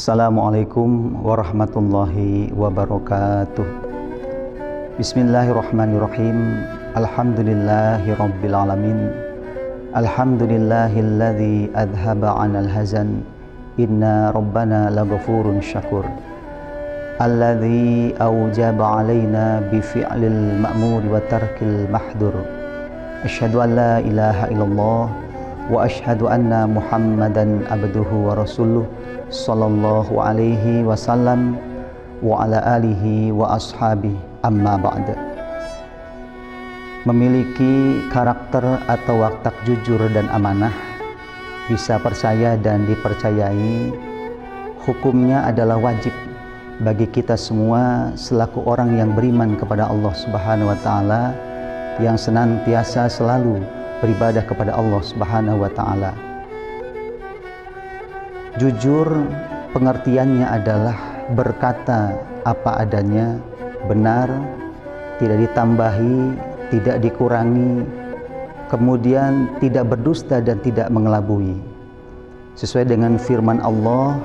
Assalamualaikum warahmatullahi wabarakatuh. Bismillahirrahmanirrahim. Alhamdulillahi rabbil alamin. Alhamdulillahilladzi adhaba 'anal hazan. Inna rabbana laghafurun syakur. Alladzi aujaba 'alaina bi fi'lil ma'mur wa tarkil mahdur. Asyhadu an la ilaha illallah wa asyhadu anna Muhammadan abduhu wa rasuluh sallallahu alaihi wasallam wa ala alihi wa ashabihi, amma ba'da. Memiliki karakter atau watak jujur dan amanah, bisa percaya dan dipercayai, hukumnya adalah wajib bagi kita semua selaku orang yang beriman kepada Allah Subhanahu wa taala, yang senantiasa selalu beribadah kepada Allah Subhanahu wa taala. Jujur pengertiannya adalah berkata apa adanya, benar, tidak ditambahi, tidak dikurangi, kemudian tidak berdusta dan tidak mengelabui. Sesuai dengan firman Allah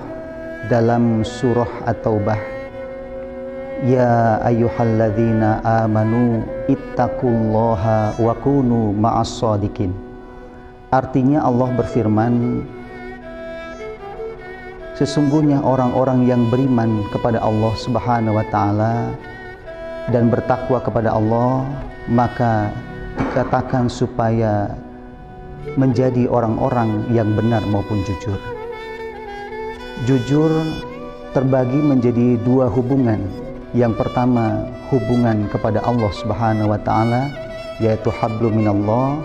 dalam surah At-Taubah, Ya ayyuhalladzina amanu ittaqullaha wa kunu ma'as-shadiqin. Artinya Allah berfirman, sesungguhnya orang-orang yang beriman kepada Allah Subhanahu wa taala dan bertakwa kepada Allah, maka dikatakan supaya menjadi orang-orang yang benar maupun jujur. Jujur terbagi menjadi dua hubungan. Yang pertama, hubungan kepada Allah Subhanahu wa taala, yaitu hablum minallah,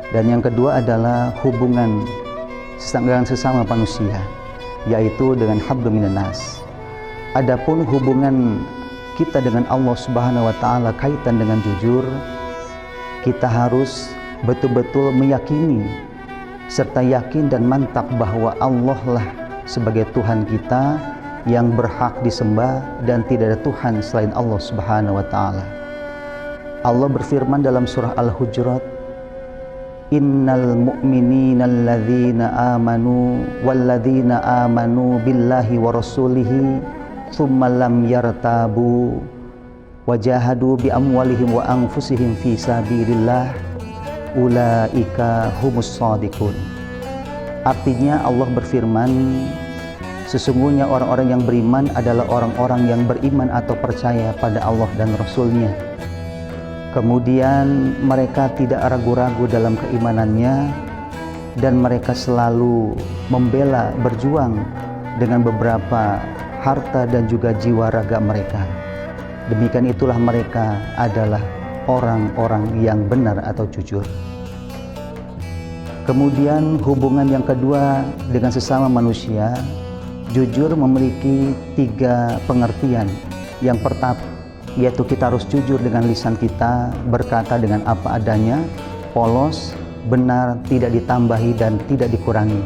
dan yang kedua adalah hubungan dengan sesama manusia, yaitu dengan hablum minannas. Adapun hubungan kita dengan Allah Subhanahu wa taala kaitan dengan jujur, kita harus betul-betul meyakini serta yakin dan mantap bahwa Allah lah sebagai Tuhan kita yang berhak disembah dan tidak ada Tuhan selain Allah Subhanahu wa taala. Allah berfirman dalam surah Al-Hujurat, Innal mu'minina alladzina amanu walladzina amanu billahi wa rasulihi thumma lam yartabu wajahadu bi amwalihim wa anfusihim fi sabilillah ulaika humus shadiqun. Artinya Allah berfirman, sesungguhnya orang-orang yang beriman adalah orang-orang yang beriman atau percaya pada Allah dan Rasul-Nya. Kemudian mereka tidak ragu-ragu dalam keimanannya, dan mereka selalu membela, berjuang dengan beberapa harta dan juga jiwa raga mereka. Demikian itulah mereka adalah orang-orang yang benar atau jujur. Kemudian hubungan yang kedua dengan sesama manusia, jujur memiliki tiga pengertian. Yang pertama, yaitu kita harus jujur dengan lisan kita, berkata dengan apa adanya, polos, benar, tidak ditambahi dan tidak dikurangi.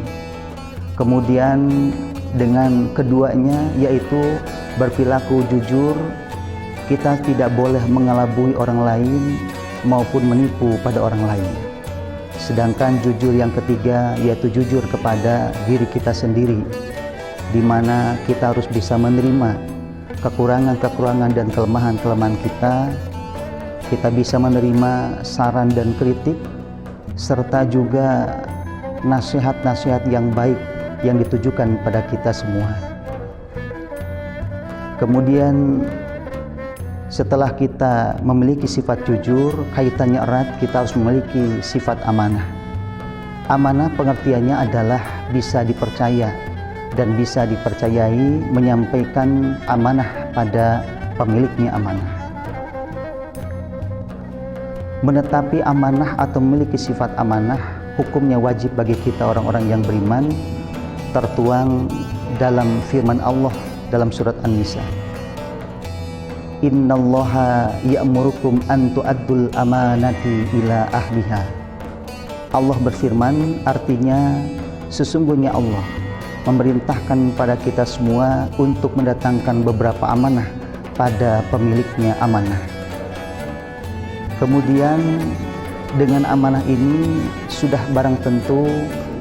Kemudian dengan keduanya, yaitu berperilaku jujur, kita tidak boleh mengelabui orang lain maupun menipu pada orang lain. Sedangkan jujur yang ketiga, yaitu jujur kepada diri kita sendiri, di mana kita harus bisa menerima kekurangan-kekurangan dan kelemahan-kelemahan kita. Kita bisa menerima saran dan kritik, serta juga nasihat-nasihat yang baik yang ditujukan pada kita semua. Kemudian setelah kita memiliki sifat jujur, kaitannya erat, kita harus memiliki sifat amanah. Amanah pengertiannya adalah bisa dipercaya dan bisa dipercayai, menyampaikan amanah pada pemiliknya amanah. Menetapi amanah atau memiliki sifat amanah, hukumnya wajib bagi kita orang-orang yang beriman, tertuang dalam firman Allah dalam surat An-Nisa. Innallaha ya'murukum an tu'addul amanati ila ahliha. Allah berfirman, artinya sesungguhnya Allah memerintahkan pada kita semua untuk mendatangkan beberapa amanah pada pemiliknya amanah. Kemudian dengan amanah ini sudah barang tentu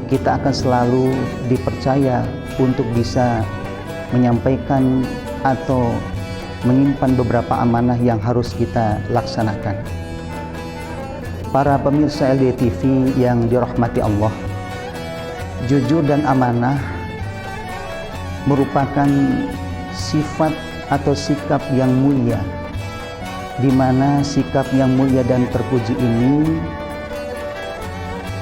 kita akan selalu dipercaya untuk bisa menyampaikan atau menyimpan beberapa amanah yang harus kita laksanakan. Para pemirsa LDTV yang dirahmati Allah, jujur dan amanah merupakan sifat atau sikap yang mulia, di mana sikap yang mulia dan terpuji ini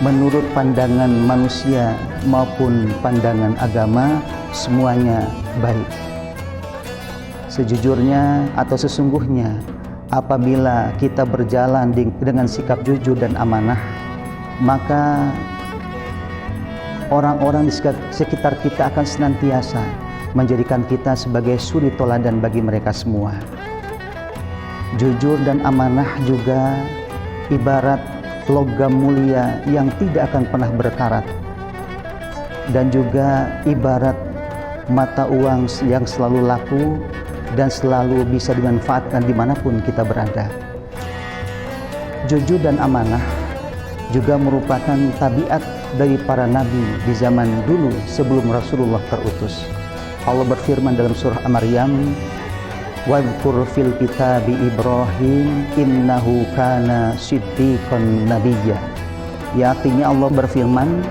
menurut pandangan manusia maupun pandangan agama semuanya baik. Sejujurnya atau sesungguhnya apabila kita berjalan dengan sikap jujur dan amanah, maka orang-orang di sekitar kita akan senantiasa menjadikan kita sebagai suri toladan bagi mereka semua. Jujur dan amanah juga ibarat logam mulia yang tidak akan pernah berkarat, dan juga ibarat mata uang yang selalu laku dan selalu bisa dimanfaatkan dimanapun kita berada. Jujur dan amanah juga merupakan tabiat dari para nabi di zaman dulu sebelum Rasulullah terutus. Allah berfirman dalam surah Maryam, "Wadhkur fil kitabi Ibrahim innahu kana siddiqan nabiyya." Ya, artinya Allah berfirman,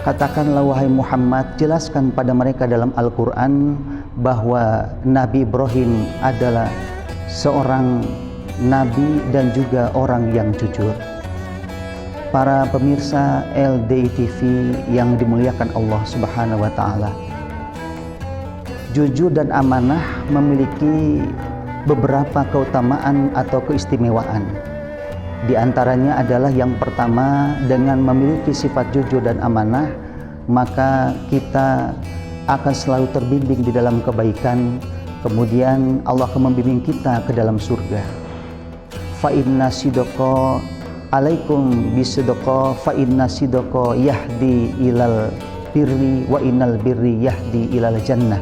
katakanlah wahai Muhammad, jelaskan pada mereka dalam Al-Quran bahwa Nabi Ibrahim adalah seorang nabi dan juga orang yang jujur. Para pemirsa LDTV yang dimuliakan Allah Subhanahu wa taala, jujur dan amanah memiliki beberapa keutamaan atau keistimewaan. Di antaranya adalah yang pertama, dengan memiliki sifat jujur dan amanah, maka kita akan selalu terbimbing di dalam kebaikan. Kemudian Allah akan membimbing kita ke dalam surga. Fa inna sidqa alaikum bisidqa fa inna sidqa yahdi ilal birri wa innal birri yahdi ilal jannah.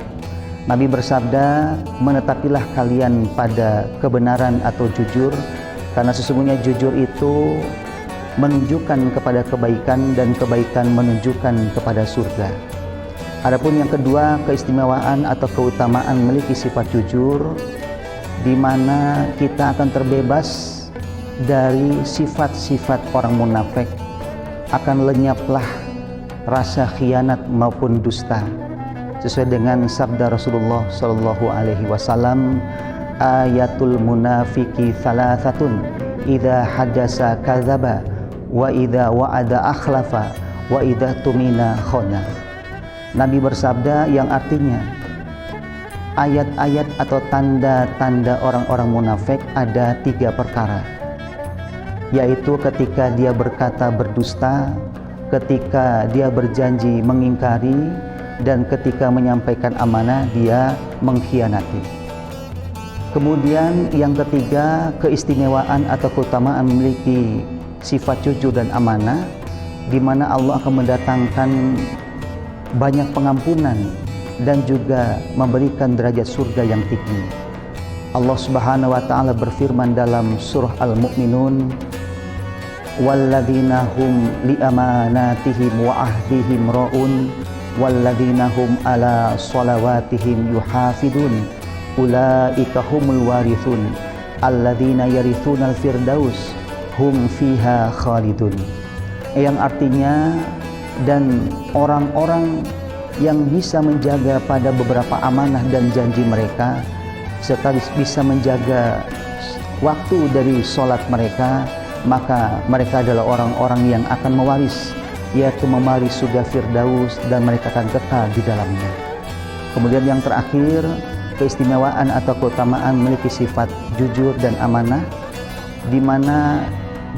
Nabi bersabda, menetapilah kalian pada kebenaran atau jujur, karena sesungguhnya jujur itu menunjukkan kepada kebaikan dan kebaikan menunjukkan kepada surga. Adapun yang kedua, keistimewaan atau keutamaan memiliki sifat jujur, di mana kita akan terbebas dari sifat-sifat orang munafik, akan lenyaplah rasa khianat maupun dusta. Sesuai dengan sabda Rasulullah Shallallahu Alaihi Wasallam, ayatul munafiki thalathatun, idza hadasa kadzaba, wa idza wa'ada akhlafa, wa idza tumina khana. Nabi bersabda yang artinya, ayat-ayat atau tanda-tanda orang-orang munafik ada 3 perkara, yaitu ketika dia berkata berdusta, ketika dia berjanji mengingkari, dan ketika menyampaikan amanah dia mengkhianati. Kemudian yang ketiga, keistimewaan atau keutamaan memiliki sifat jujur dan amanah, di mana Allah akan mendatangkan banyak pengampunan dan juga memberikan derajat surga yang tinggi. Allah Subhanahu wa taala berfirman dalam surah Al-Mu'minun, walladzina hum li amanatihim wa ahdihim ra'un walladzina hum ala shalawatihim yuhafidun ulaika humul warithun alladzina yarithunal firdaus hum fiha khalidun. Yang artinya, dan orang-orang yang bisa menjaga pada beberapa amanah dan janji mereka, serta bisa menjaga waktu dari sholat mereka, maka mereka adalah orang-orang yang akan mewaris, yaitu mewaris surga Firdaus, dan mereka akan kekal di dalamnya. Kemudian yang terakhir, keistimewaan atau keutamaan memiliki sifat jujur dan amanah, di mana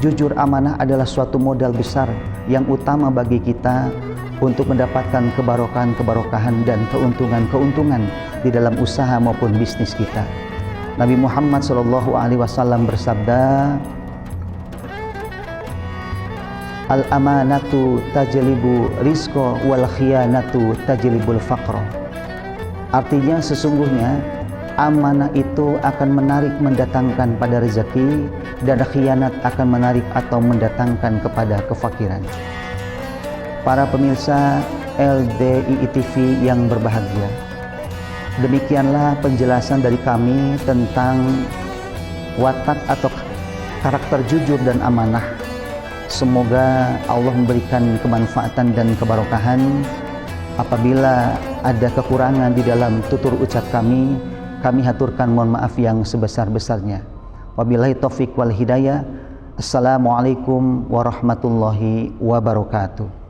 jujur amanah adalah suatu modal besar yang utama bagi kita untuk mendapatkan kebarokahan dan keuntungan di dalam usaha maupun bisnis kita. Nabi Muhammad SAW bersabda, al-amanatu tajlibu rizqa wal khiyanatu tajlibul faqra. Artinya sesungguhnya amanah itu akan menarik mendatangkan pada rezeki, dan khianat akan menarik atau mendatangkan kepada kefakiran. Para pemirsa LDII TV yang berbahagia, Demikianlah penjelasan dari kami tentang watak atau karakter jujur dan amanah. Semoga Allah memberikan kemanfaatan dan keberkahan. Apabila ada kekurangan di dalam tutur ucap kami haturkan mohon maaf yang sebesar-besarnya. Wabillahi taufik wal hidayah. Assalamualaikum warahmatullahi wabarakatuh.